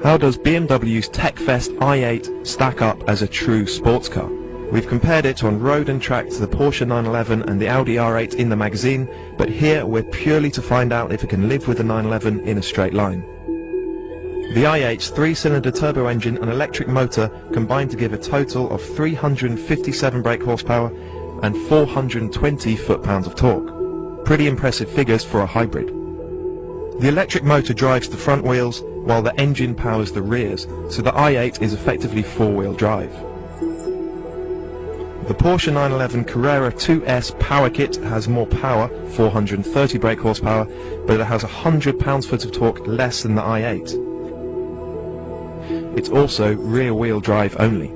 How does BMW's TechFest i8 stack up as a true sports car? We've compared it on road and track to the Porsche 911 and the Audi R8 in the magazine, but here we're purely to find out if it can live with the 911 in a straight line. The i8's 3-cylinder turbo engine and electric motor combine to give a total of 357 brake horsepower and 420 foot-pounds of torque. Pretty impressive figures for a hybrid. The electric motor drives the front wheels while the engine powers the rears, so the i8 is effectively four-wheel drive. The Porsche 911 Carrera 2S Power Kit has more power, 430 brake horsepower, but it has 100 pounds-foot of torque less than the i8. It's also rear-wheel drive only.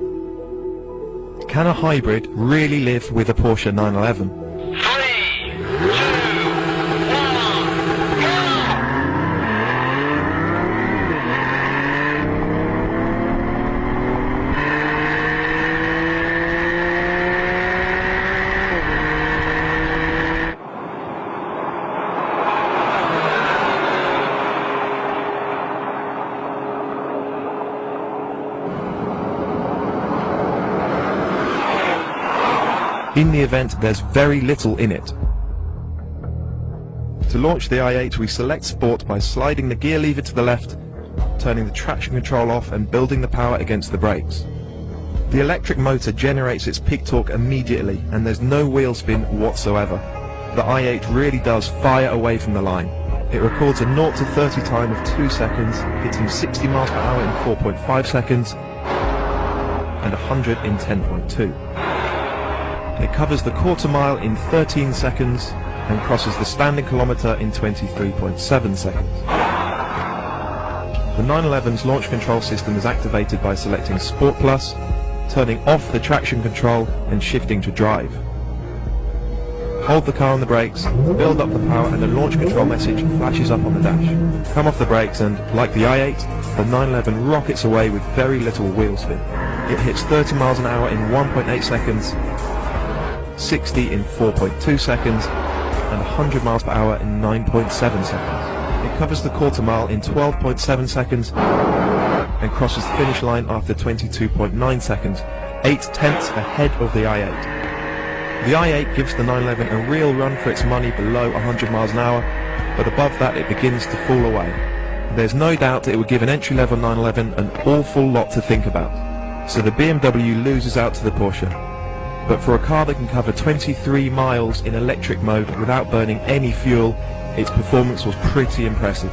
Can a hybrid really live with a Porsche 911? In the event, there's very little in it. To launch the i8, we select Sport by sliding the gear lever to the left, turning the traction control off and building the power against the brakes. The electric motor generates its peak torque immediately and there's no wheel spin whatsoever. The i8 really does fire away from the line. It records a 0 to 30 time of 2 seconds, hitting 60 miles per hour in 4.5 seconds and 100 in 10.2. It covers the quarter mile in 13 seconds and crosses the standing kilometre in 23.7 seconds. The 911's launch control system is activated by selecting Sport Plus, turning off the traction control and shifting to drive. Hold the car on the brakes, build up the power and a launch control message flashes up on the dash. Come off the brakes and, like the i8, the 911 rockets away with very little wheel spin. It hits 30 miles an hour in 1.8 seconds, 60 in 4.2 seconds and 100 miles per hour in 9.7 seconds. It covers the quarter mile in 12.7 seconds and crosses the finish line after 22.9 seconds, 8/10 ahead of the i8. The i8 gives the 911 a real run for its money below 100 miles an hour, but above that it begins to fall away. There's no doubt that it would give an entry-level 911 an awful lot to think about, so the BMW loses out to the Porsche. But for a car that can cover 23 miles in electric mode without burning any fuel, its performance was pretty impressive.